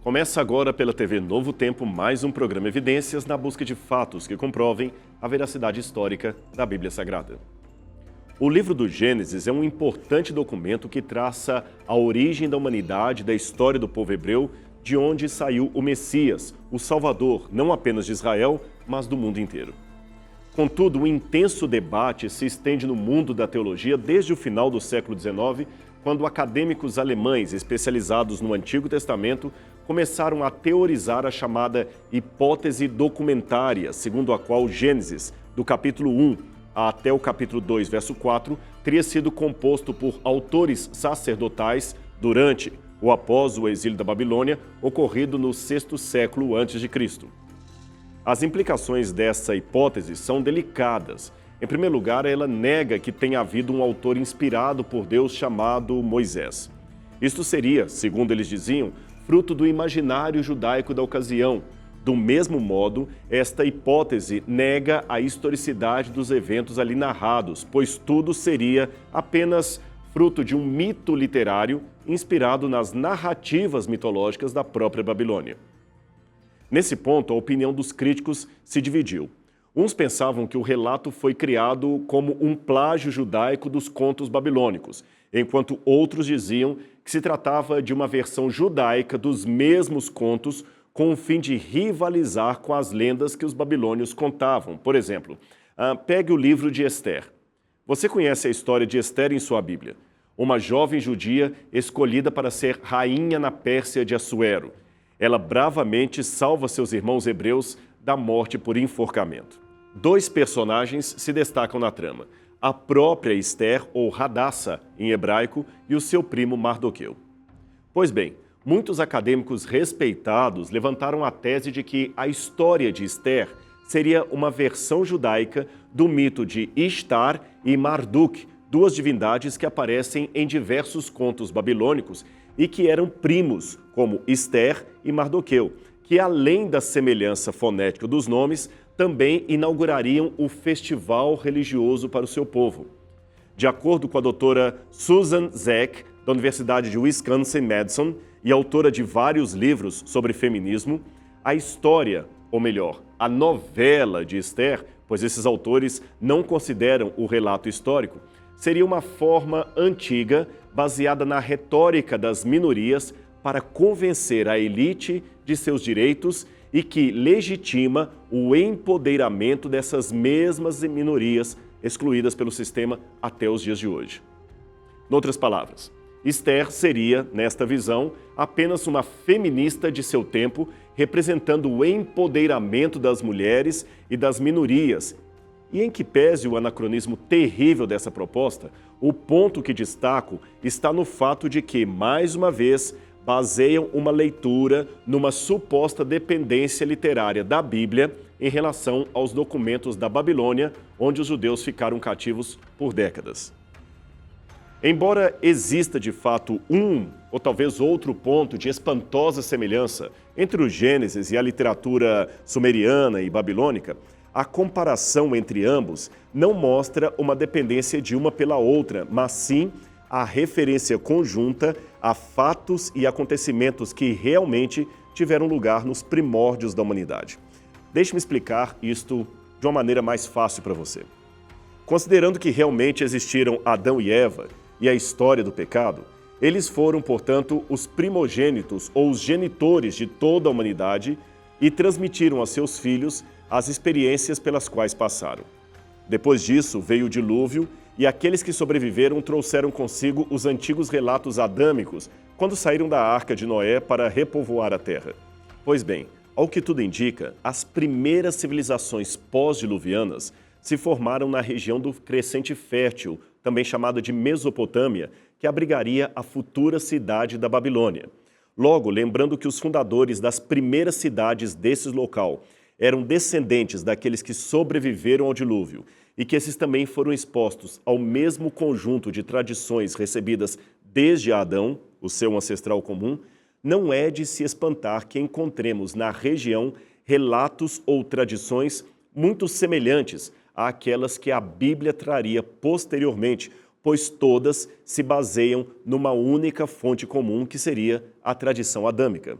Começa agora pela TV Novo Tempo mais um programa Evidências na busca de fatos que comprovem a veracidade histórica da Bíblia Sagrada. O livro do Gênesis é um importante documento que traça a origem da humanidade, da história do povo hebreu, de onde saiu o Messias, o Salvador, não apenas de Israel, mas do mundo inteiro. Contudo, um intenso debate se estende no mundo da teologia desde o final do século XIX, quando acadêmicos alemães especializados no Antigo Testamento começaram a teorizar a chamada hipótese documentária, segundo a qual Gênesis, do capítulo 1 até o capítulo 2, verso 4, teria sido composto por autores sacerdotais durante ou após o exílio da Babilônia, ocorrido no sexto século a.C. As implicações dessa hipótese são delicadas. Em primeiro lugar, ela nega que tenha havido um autor inspirado por Deus chamado Moisés. Isto seria, segundo eles diziam, fruto do imaginário judaico da ocasião. Do mesmo modo, esta hipótese nega a historicidade dos eventos ali narrados, pois tudo seria apenas fruto de um mito literário inspirado nas narrativas mitológicas da própria Babilônia. Nesse ponto, a opinião dos críticos se dividiu. Uns pensavam que o relato foi criado como um plágio judaico dos contos babilônicos, enquanto outros diziam que se tratava de uma versão judaica dos mesmos contos com o fim de rivalizar com as lendas que os babilônios contavam. Por exemplo, pegue o livro de Ester. Você conhece a história de Ester em sua Bíblia, uma jovem judia escolhida para ser rainha na Pérsia de Assuero. Ela bravamente salva seus irmãos hebreus da morte por enforcamento. Dois personagens se destacam na trama: a própria Ester, ou Hadassa em hebraico, e o seu primo Mardoqueu. Pois bem, muitos acadêmicos respeitados levantaram a tese de que a história de Ester seria uma versão judaica do mito de Ishtar e Marduk, duas divindades que aparecem em diversos contos babilônicos e que eram primos, como Ester e Mardoqueu, que além da semelhança fonética dos nomes, também inaugurariam o festival religioso para o seu povo. De acordo com a doutora Susan Zeck, da Universidade de Wisconsin-Madison, e autora de vários livros sobre feminismo, a história, ou melhor, a novela de Ester, pois esses autores não consideram o relato histórico, seria uma forma antiga, baseada na retórica das minorias, para convencer a elite de seus direitos e que legitima o empoderamento dessas mesmas minorias excluídas pelo sistema até os dias de hoje. Em outras palavras, Ester seria, nesta visão, apenas uma feminista de seu tempo, representando o empoderamento das mulheres e das minorias. E em que pese o anacronismo terrível dessa proposta, o ponto que destaco está no fato de que, mais uma vez, baseiam uma leitura numa suposta dependência literária da Bíblia em relação aos documentos da Babilônia, onde os judeus ficaram cativos por décadas. Embora exista de fato um ou talvez outro ponto de espantosa semelhança entre o Gênesis e a literatura sumeriana e babilônica, a comparação entre ambos não mostra uma dependência de uma pela outra, mas sim a referência conjunta a fatos e acontecimentos que realmente tiveram lugar nos primórdios da humanidade. Deixe-me explicar isto de uma maneira mais fácil para você. Considerando que realmente existiram Adão e Eva e a história do pecado, eles foram, portanto, os primogênitos ou os genitores de toda a humanidade e transmitiram a seus filhos as experiências pelas quais passaram. Depois disso, veio o dilúvio e aqueles que sobreviveram trouxeram consigo os antigos relatos adâmicos quando saíram da arca de Noé para repovoar a terra. Pois bem, ao que tudo indica, as primeiras civilizações pós-diluvianas se formaram na região do Crescente Fértil, também chamada de Mesopotâmia, que abrigaria a futura cidade da Babilônia. Logo, lembrando que os fundadores das primeiras cidades desse local eram descendentes daqueles que sobreviveram ao dilúvio e que esses também foram expostos ao mesmo conjunto de tradições recebidas desde Adão, o seu ancestral comum, não é de se espantar que encontremos na região relatos ou tradições muito semelhantes àquelas que a Bíblia traria posteriormente, pois todas se baseiam numa única fonte comum, que seria a tradição adâmica.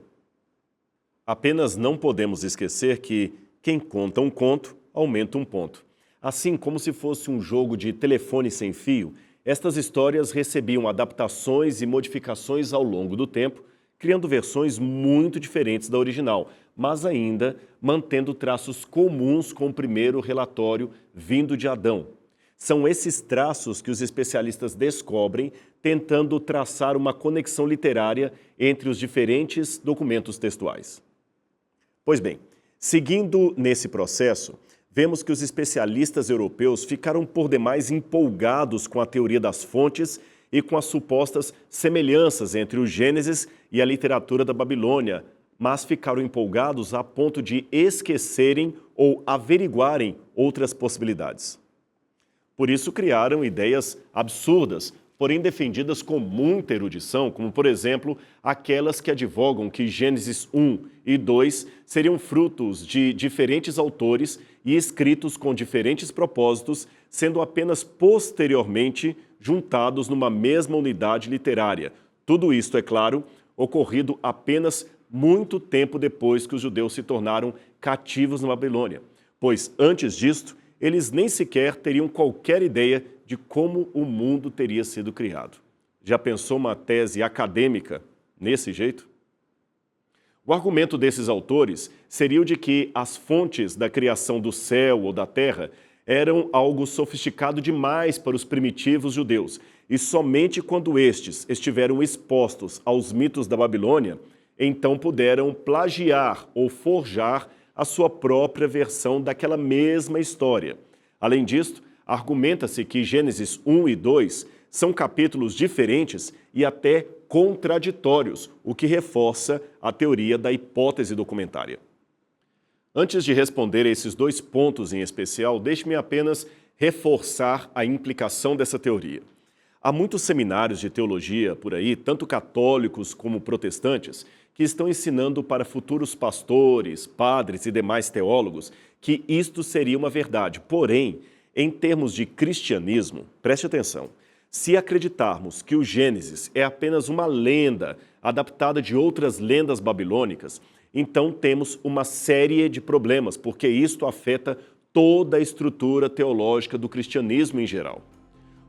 Apenas não podemos esquecer que quem conta um conto aumenta um ponto. Assim como se fosse um jogo de telefone sem fio, estas histórias recebiam adaptações e modificações ao longo do tempo, criando versões muito diferentes da original, mas ainda mantendo traços comuns com o primeiro relatório vindo de Adão. São esses traços que os especialistas descobrem, tentando traçar uma conexão literária entre os diferentes documentos textuais. Pois bem, seguindo nesse processo, vemos que os especialistas europeus ficaram por demais empolgados com a teoria das fontes e com as supostas semelhanças entre o Gênesis e a literatura da Babilônia, mas ficaram empolgados a ponto de esquecerem ou averiguarem outras possibilidades. Por isso criaram ideias absurdas, porém defendidas com muita erudição, como, por exemplo, aquelas que advogam que Gênesis 1 e 2 seriam frutos de diferentes autores e escritos com diferentes propósitos, sendo apenas posteriormente juntados numa mesma unidade literária. Tudo isto, é claro, ocorrido apenas muito tempo depois que os judeus se tornaram cativos na Babilônia, pois antes disto, eles nem sequer teriam qualquer ideia de como o mundo teria sido criado. Já pensou uma tese acadêmica nesse jeito? O argumento desses autores seria o de que as fontes da criação do céu ou da terra eram algo sofisticado demais para os primitivos judeus, e somente quando estes estiveram expostos aos mitos da Babilônia, então puderam plagiar ou forjar a sua própria versão daquela mesma história. Além disso, argumenta-se que Gênesis 1 e 2 são capítulos diferentes e até contraditórios, o que reforça a teoria da hipótese documentária. Antes de responder a esses dois pontos em especial, deixe-me apenas reforçar a implicação dessa teoria. Há muitos seminários de teologia por aí, tanto católicos como protestantes, que estão ensinando para futuros pastores, padres e demais teólogos que isto seria uma verdade. Porém, em termos de cristianismo, preste atenção, se acreditarmos que o Gênesis é apenas uma lenda adaptada de outras lendas babilônicas, então temos uma série de problemas, porque isto afeta toda a estrutura teológica do cristianismo em geral.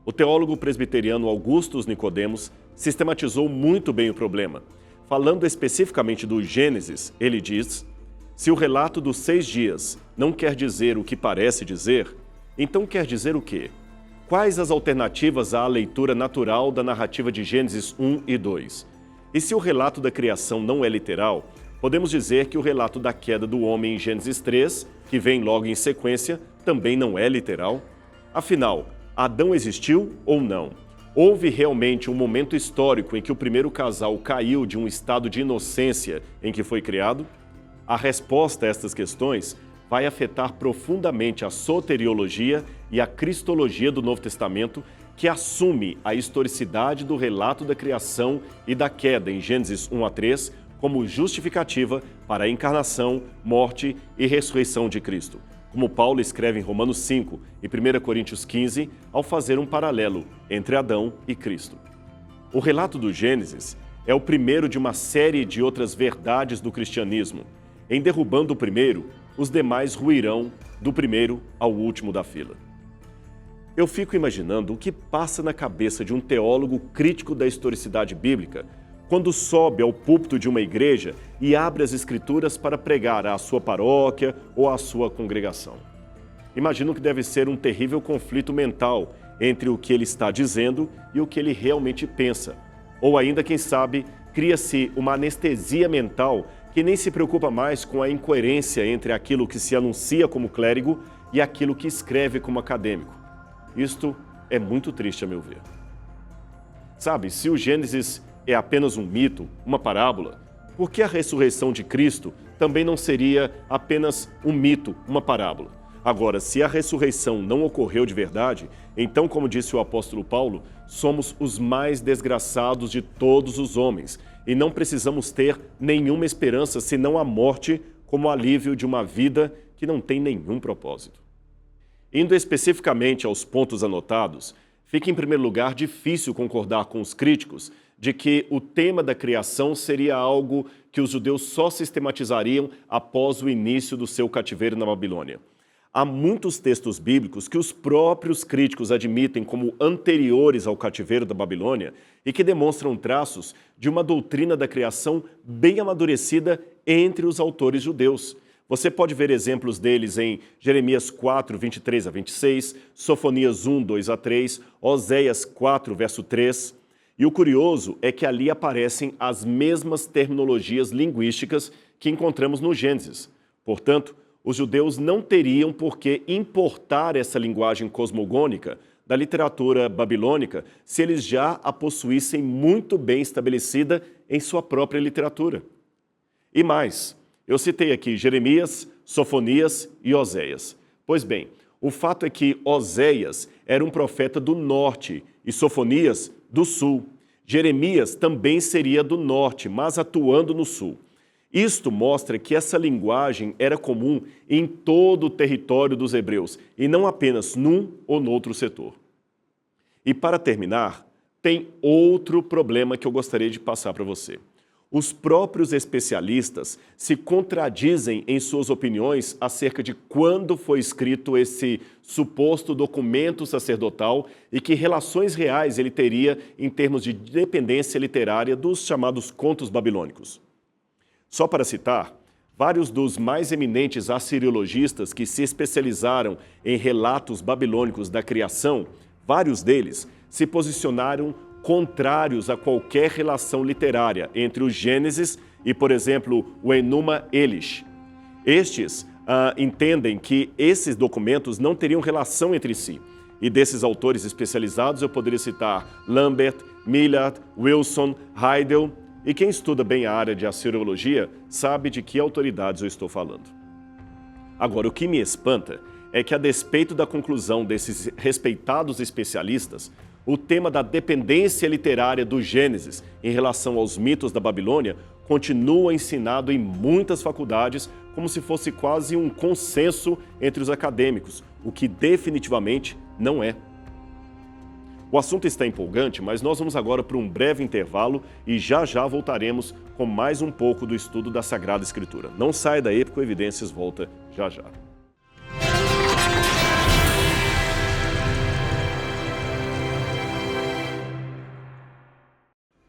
O teólogo presbiteriano Augustus Nicodemos sistematizou muito bem o problema. Falando especificamente do Gênesis, ele diz: se o relato dos 6 dias não quer dizer o que parece dizer, então quer dizer o quê? Quais as alternativas à leitura natural da narrativa de Gênesis 1 e 2? E se o relato da criação não é literal, podemos dizer que o relato da queda do homem em Gênesis 3, que vem logo em sequência, também não é literal? Afinal, Adão existiu ou não? Houve realmente um momento histórico em que o primeiro casal caiu de um estado de inocência em que foi criado? A resposta a estas questões vai afetar profundamente a soteriologia e a cristologia do Novo Testamento, que assume a historicidade do relato da criação e da queda em Gênesis 1 a 3 como justificativa para a encarnação, morte e ressurreição de Cristo, como Paulo escreve em Romanos 5 e 1 Coríntios 15, ao fazer um paralelo entre Adão e Cristo. O relato do Gênesis é o primeiro de uma série de outras verdades do cristianismo. Em derrubando o primeiro, os demais ruirão do primeiro ao último da fila. Eu fico imaginando o que passa na cabeça de um teólogo crítico da historicidade bíblica quando sobe ao púlpito de uma igreja e abre as escrituras para pregar à sua paróquia ou à sua congregação. Imagino que deve ser um terrível conflito mental entre o que ele está dizendo e o que ele realmente pensa. Ou ainda, quem sabe, cria-se uma anestesia mental que nem se preocupa mais com a incoerência entre aquilo que se anuncia como clérigo e aquilo que escreve como acadêmico. Isto é muito triste, a meu ver. Sabe, se o Gênesis é apenas um mito, uma parábola, por que a ressurreição de Cristo também não seria apenas um mito, uma parábola? Agora, se a ressurreição não ocorreu de verdade, então, como disse o apóstolo Paulo, somos os mais desgraçados de todos os homens e não precisamos ter nenhuma esperança senão a morte como alívio de uma vida que não tem nenhum propósito. Indo especificamente aos pontos anotados, fica em primeiro lugar difícil concordar com os críticos de que o tema da criação seria algo que os judeus só sistematizariam após o início do seu cativeiro na Babilônia. Há muitos textos bíblicos que os próprios críticos admitem como anteriores ao cativeiro da Babilônia e que demonstram traços de uma doutrina da criação bem amadurecida entre os autores judeus. Você pode ver exemplos deles em Jeremias 4, 23 a 26, Sofonias 1, 2 a 3, Oséias 4, verso 3. E o curioso é que ali aparecem as mesmas terminologias linguísticas que encontramos no Gênesis. Portanto, os judeus não teriam por que importar essa linguagem cosmogônica da literatura babilônica se eles já a possuíssem muito bem estabelecida em sua própria literatura. E mais, eu citei aqui Jeremias, Sofonias e Oséias. Pois bem, o fato é que Oséias era um profeta do norte e Sofonias do sul. Jeremias também seria do norte, mas atuando no sul. Isto mostra que essa linguagem era comum em todo o território dos hebreus, e não apenas num ou noutro setor. E para terminar, tem outro problema que eu gostaria de passar para você. Os próprios especialistas se contradizem em suas opiniões acerca de quando foi escrito esse suposto documento sacerdotal e que relações reais ele teria em termos de dependência literária dos chamados contos babilônicos. Só para citar, vários dos mais eminentes assiriologistas que se especializaram em relatos babilônicos da criação, vários deles se posicionaram contrários a qualquer relação literária entre o Gênesis e, por exemplo, o Enuma Elish. Estes entendem que esses documentos não teriam relação entre si. E desses autores especializados eu poderia citar Lambert, Millard, Wilson, Heidel. E quem estuda bem a área de assiriologia sabe de que autoridades eu estou falando. Agora, o que me espanta é que, a despeito da conclusão desses respeitados especialistas, o tema da dependência literária do Gênesis em relação aos mitos da Babilônia continua ensinado em muitas faculdades como se fosse quase um consenso entre os acadêmicos, o que definitivamente não é. O assunto está empolgante, mas nós vamos agora para um breve intervalo e já voltaremos com mais um pouco do estudo da Sagrada Escritura. Não saia daí, porque o Evidências volta já.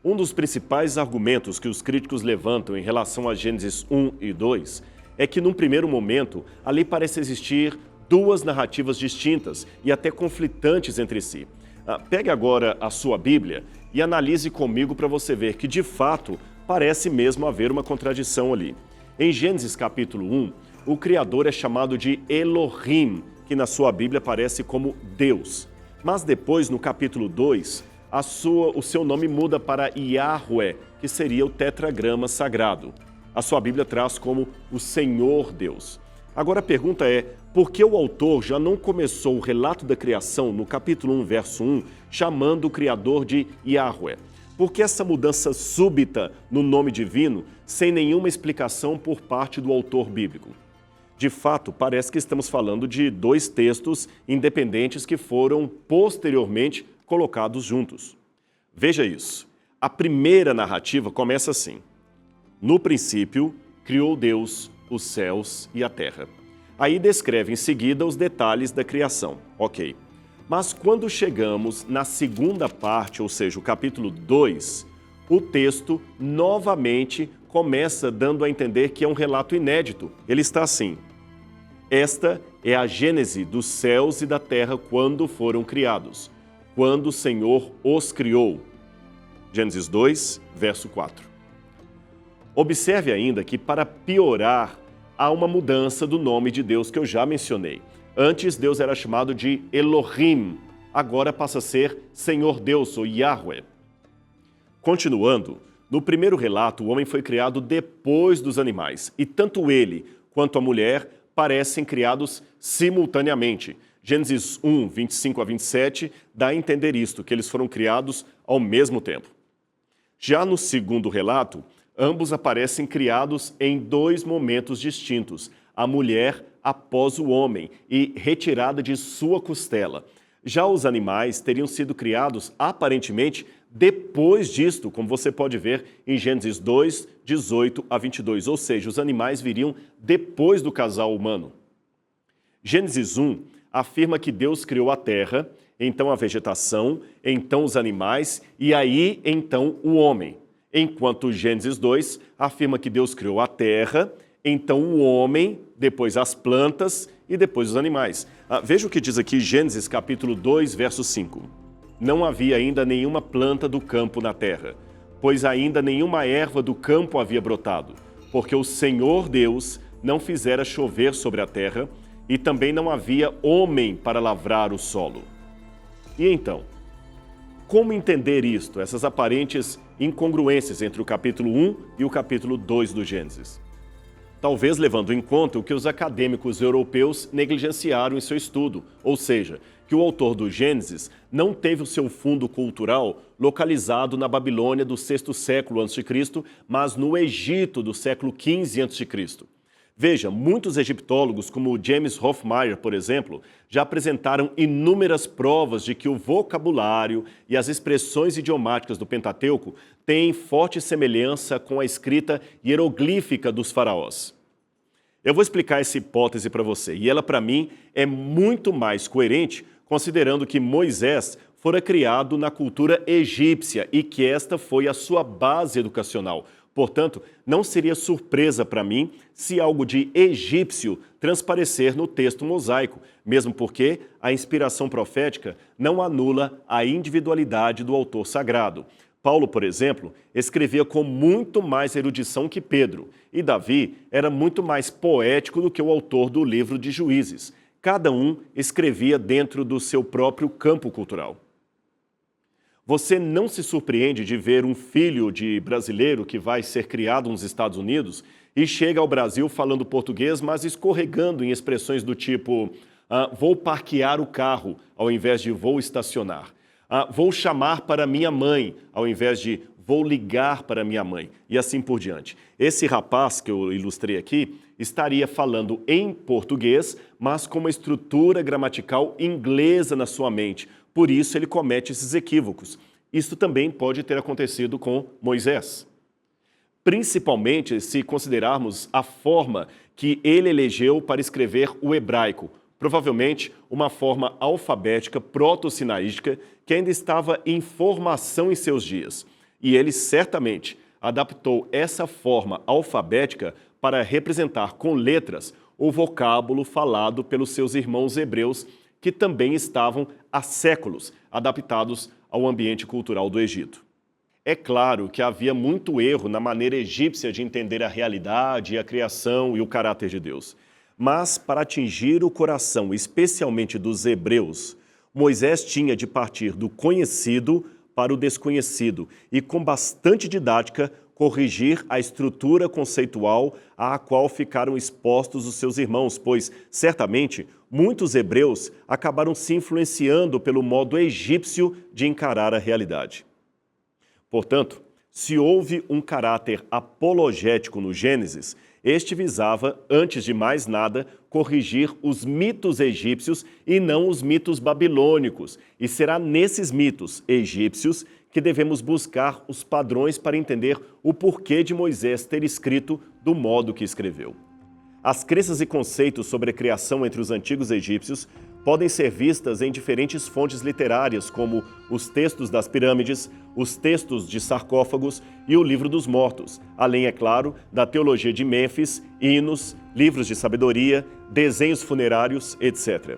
Um dos principais argumentos que os críticos levantam em relação a Gênesis 1 e 2 é que, num primeiro momento, ali parece existir duas narrativas distintas e até conflitantes entre si. Pegue agora a sua Bíblia e analise comigo para você ver que, de fato, parece mesmo haver uma contradição ali. Em Gênesis capítulo 1, o Criador é chamado de Elohim, que na sua Bíblia aparece como Deus. Mas depois, no capítulo 2, o seu nome muda para Yahweh, que seria o tetragrama sagrado. A sua Bíblia traz como o Senhor Deus. Agora a pergunta é, por que o autor já não começou o relato da criação no capítulo 1, verso 1, chamando o Criador de Yahweh? Por que essa mudança súbita no nome divino, sem nenhuma explicação por parte do autor bíblico? De fato, parece que estamos falando de dois textos independentes que foram posteriormente colocados juntos. Veja isso. A primeira narrativa começa assim: no princípio, criou Deus os céus e a terra. Aí descreve em seguida os detalhes da criação. Ok. Mas quando chegamos na segunda parte, ou seja, o capítulo 2, o texto novamente começa dando a entender que é um relato inédito. Ele está assim: esta é a gênese dos céus e da terra quando foram criados, quando o Senhor os criou. Gênesis 2, verso 4. Observe ainda que, para piorar, há uma mudança do nome de Deus que eu já mencionei. Antes, Deus era chamado de Elohim, agora passa a ser Senhor Deus, ou Yahweh. Continuando, no primeiro relato, o homem foi criado depois dos animais, e tanto ele quanto a mulher parecem criados simultaneamente. Gênesis 1, 25 a 27 dá a entender isto, que eles foram criados ao mesmo tempo. Já no segundo relato, ambos aparecem criados em dois momentos distintos, a mulher após o homem e retirada de sua costela. Já os animais teriam sido criados, aparentemente, depois disto, como você pode ver em Gênesis 2, 18 a 22, ou seja, os animais viriam depois do casal humano. Gênesis 1 afirma que Deus criou a terra, então a vegetação, então os animais e aí então o homem. Enquanto Gênesis 2 afirma que Deus criou a terra, então o homem, depois as plantas e depois os animais. Veja o que diz aqui Gênesis capítulo 2, verso 5. Não havia ainda nenhuma planta do campo na terra, pois ainda nenhuma erva do campo havia brotado, porque o Senhor Deus não fizera chover sobre a terra, e também não havia homem para lavrar o solo. E então, como entender isto, essas aparentes incongruências entre o capítulo 1 e o capítulo 2 do Gênesis? Talvez levando em conta o que os acadêmicos europeus negligenciaram em seu estudo, ou seja, que o autor do Gênesis não teve o seu fundo cultural localizado na Babilônia do 6º século a.C., mas no Egito do século XV a.C. Veja, muitos egiptólogos, como James Hofmeyr, por exemplo, já apresentaram inúmeras provas de que o vocabulário e as expressões idiomáticas do Pentateuco têm forte semelhança com a escrita hieroglífica dos faraós. Eu vou explicar essa hipótese para você, e ela, para mim, é muito mais coerente, considerando que Moisés fora criado na cultura egípcia e que esta foi a sua base educacional. Portanto, não seria surpresa para mim se algo de egípcio transparecer no texto mosaico, mesmo porque a inspiração profética não anula a individualidade do autor sagrado. Paulo, por exemplo, escrevia com muito mais erudição que Pedro, e Davi era muito mais poético do que o autor do livro de Juízes. Cada um escrevia dentro do seu próprio campo cultural. Você não se surpreende de ver um filho de brasileiro que vai ser criado nos Estados Unidos e chega ao Brasil falando português, mas escorregando em expressões do tipo vou parquear o carro ao invés de vou estacionar. Vou chamar para minha mãe ao invés de vou ligar para minha mãe e assim por diante. Esse rapaz que eu ilustrei aqui estaria falando em português, mas com uma estrutura gramatical inglesa na sua mente. Por isso ele comete esses equívocos. Isso também pode ter acontecido com Moisés. Principalmente se considerarmos a forma que ele elegeu para escrever o hebraico, provavelmente uma forma alfabética proto-sinaítica que ainda estava em formação em seus dias. E ele certamente adaptou essa forma alfabética para representar com letras o vocábulo falado pelos seus irmãos hebreus, que também estavam há séculos adaptados ao ambiente cultural do Egito. É claro que havia muito erro na maneira egípcia de entender a realidade, a criação e o caráter de Deus. Mas, para atingir o coração, especialmente dos hebreus, Moisés tinha de partir do conhecido para o desconhecido e, com bastante didática, corrigir a estrutura conceitual à qual ficaram expostos os seus irmãos, pois, certamente, muitos hebreus acabaram se influenciando pelo modo egípcio de encarar a realidade. Portanto, se houve um caráter apologético no Gênesis, este visava, antes de mais nada, corrigir os mitos egípcios e não os mitos babilônicos. E será nesses mitos egípcios que devemos buscar os padrões para entender o porquê de Moisés ter escrito do modo que escreveu. As crenças e conceitos sobre a criação entre os antigos egípcios podem ser vistas em diferentes fontes literárias, como os textos das pirâmides, os textos de sarcófagos e o livro dos mortos, além, é claro, da teologia de Mênfis, hinos, livros de sabedoria, desenhos funerários, etc.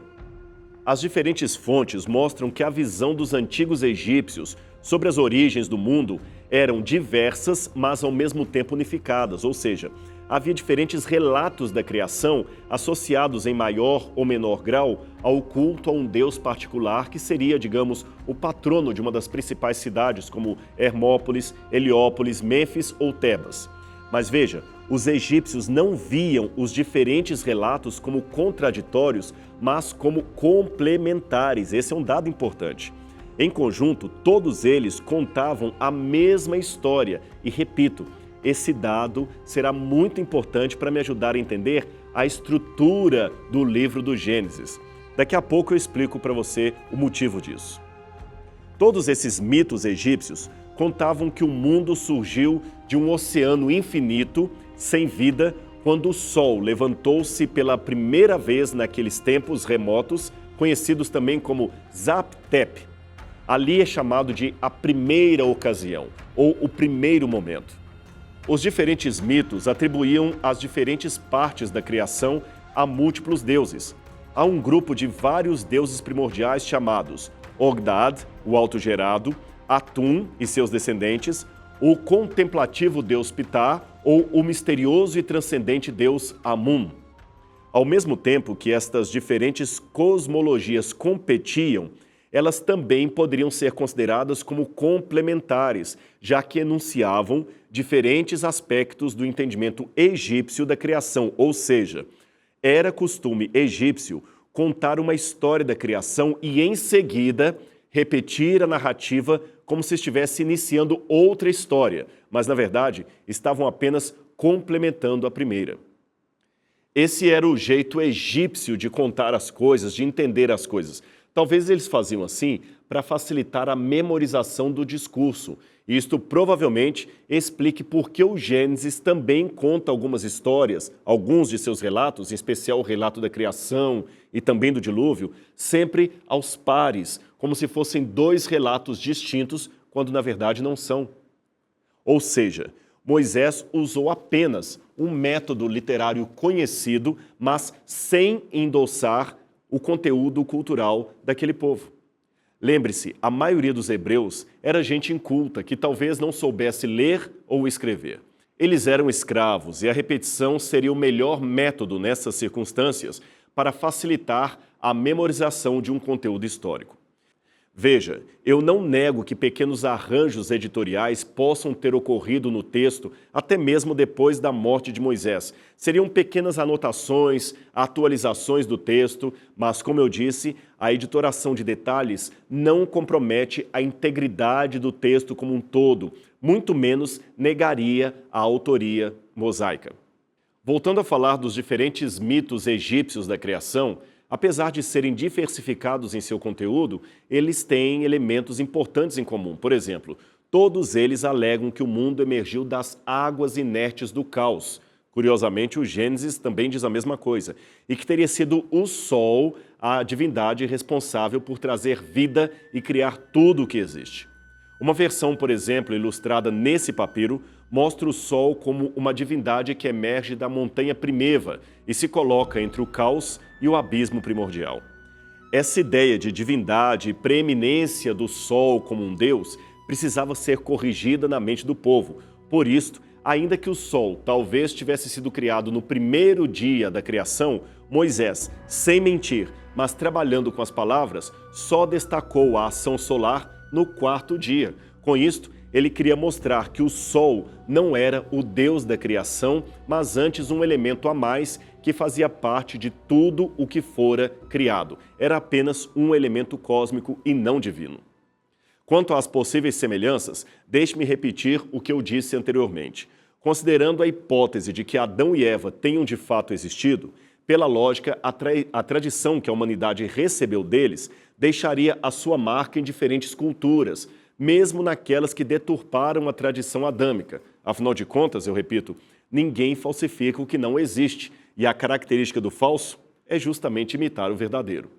As diferentes fontes mostram que a visão dos antigos egípcios sobre as origens do mundo eram diversas, mas ao mesmo tempo unificadas, ou seja, havia diferentes relatos da criação associados em maior ou menor grau ao culto a um deus particular que seria, digamos, o patrono de uma das principais cidades como Hermópolis, Heliópolis, Mênfis ou Tebas. Mas veja, os egípcios não viam os diferentes relatos como contraditórios, mas como complementares. Esse é um dado importante. Em conjunto, todos eles contavam a mesma história e, repito, esse dado será muito importante para me ajudar a entender a estrutura do livro do Gênesis. Daqui a pouco eu explico para você o motivo disso. Todos esses mitos egípcios contavam que o mundo surgiu de um oceano infinito, sem vida, quando o Sol levantou-se pela primeira vez naqueles tempos remotos, conhecidos também como Zaptep. Ali é chamado de a primeira ocasião, ou o primeiro momento. Os diferentes mitos atribuíam as diferentes partes da criação a múltiplos deuses. Há um grupo de vários deuses primordiais chamados Ogdad, o autogerado, Atum e seus descendentes, o contemplativo deus Ptah ou o misterioso e transcendente deus Amun. Ao mesmo tempo que estas diferentes cosmologias competiam, elas também poderiam ser consideradas como complementares, já que enunciavam diferentes aspectos do entendimento egípcio da criação, ou seja, era costume egípcio contar uma história da criação e, em seguida, repetir a narrativa como se estivesse iniciando outra história, mas, na verdade, estavam apenas complementando a primeira. Esse era o jeito egípcio de contar as coisas, de entender as coisas. Talvez eles faziam assim para facilitar a memorização do discurso. Isto provavelmente explique por que o Gênesis também conta algumas histórias, alguns de seus relatos, em especial o relato da criação e também do dilúvio, sempre aos pares, como se fossem dois relatos distintos, quando na verdade não são. Ou seja, Moisés usou apenas um método literário conhecido, mas sem endossar o conteúdo cultural daquele povo. Lembre-se, a maioria dos hebreus era gente inculta, que talvez não soubesse ler ou escrever. Eles eram escravos e a repetição seria o melhor método nessas circunstâncias para facilitar a memorização de um conteúdo histórico. Veja, eu não nego que pequenos arranjos editoriais possam ter ocorrido no texto até mesmo depois da morte de Moisés. Seriam pequenas anotações, atualizações do texto, mas, como eu disse, a editoração de detalhes não compromete a integridade do texto como um todo, muito menos negaria a autoria mosaica. Voltando a falar dos diferentes mitos egípcios da criação, apesar de serem diversificados em seu conteúdo, eles têm elementos importantes em comum. Por exemplo, todos eles alegam que o mundo emergiu das águas inertes do caos. Curiosamente, o Gênesis também diz a mesma coisa, e que teria sido o Sol a divindade responsável por trazer vida e criar tudo o que existe. Uma versão, por exemplo, ilustrada nesse papiro, mostra o Sol como uma divindade que emerge da montanha primeva e se coloca entre o caos e o abismo primordial. Essa ideia de divindade e preeminência do Sol como um deus precisava ser corrigida na mente do povo. Por isso, ainda que o Sol talvez tivesse sido criado no primeiro dia da criação, Moisés, sem mentir, mas trabalhando com as palavras, só destacou a ação solar no quarto dia. Com isto, ele queria mostrar que o Sol não era o Deus da criação, mas antes um elemento a mais que fazia parte de tudo o que fora criado. Era apenas um elemento cósmico e não divino. Quanto às possíveis semelhanças, deixe-me repetir o que eu disse anteriormente. Considerando a hipótese de que Adão e Eva tenham de fato existido, pela lógica, a tradição que a humanidade recebeu deles deixaria a sua marca em diferentes culturas, mesmo naquelas que deturparam a tradição adâmica. Afinal de contas, eu repito, ninguém falsifica o que não existe, e a característica do falso é justamente imitar o verdadeiro.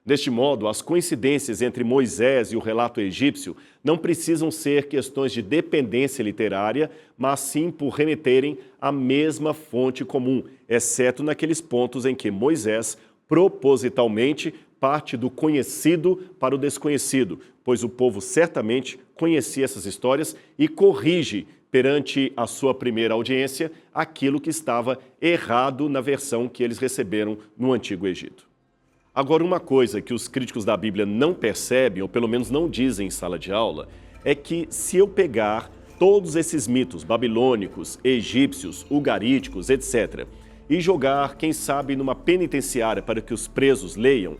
Deste modo, as coincidências entre Moisés e o relato egípcio não precisam ser questões de dependência literária, mas sim por remeterem à mesma fonte comum, exceto naqueles pontos em que Moisés propositalmente parte do conhecido para o desconhecido, pois o povo certamente conhecia essas histórias e corrige perante a sua primeira audiência aquilo que estava errado na versão que eles receberam no Antigo Egito. Agora, uma coisa que os críticos da Bíblia não percebem, ou pelo menos não dizem em sala de aula, é que se eu pegar todos esses mitos babilônicos, egípcios, ugaríticos, etc., e jogar, quem sabe, numa penitenciária para que os presos leiam,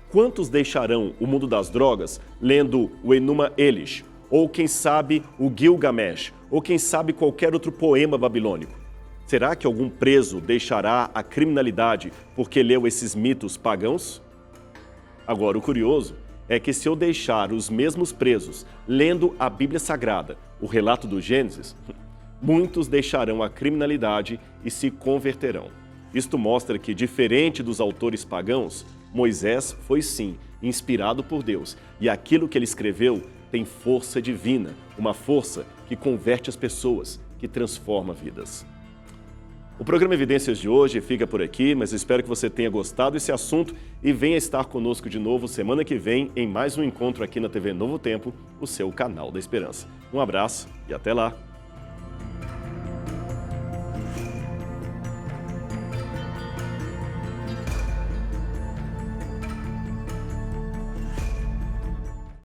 quantos deixarão o mundo das drogas lendo o Enuma Elish, ou quem sabe o Gilgamesh, ou quem sabe qualquer outro poema babilônico? Será que algum preso deixará a criminalidade porque leu esses mitos pagãos? Agora, o curioso é que se eu deixar os mesmos presos lendo a Bíblia Sagrada, o relato do Gênesis, muitos deixarão a criminalidade e se converterão. Isto mostra que, diferente dos autores pagãos, Moisés foi sim inspirado por Deus e aquilo que ele escreveu tem força divina, uma força que converte as pessoas, que transforma vidas. O programa Evidências de hoje fica por aqui, mas espero que você tenha gostado desse assunto e venha estar conosco de novo semana que vem em mais um encontro aqui na TV Novo Tempo, o seu canal da esperança. Um abraço e até lá!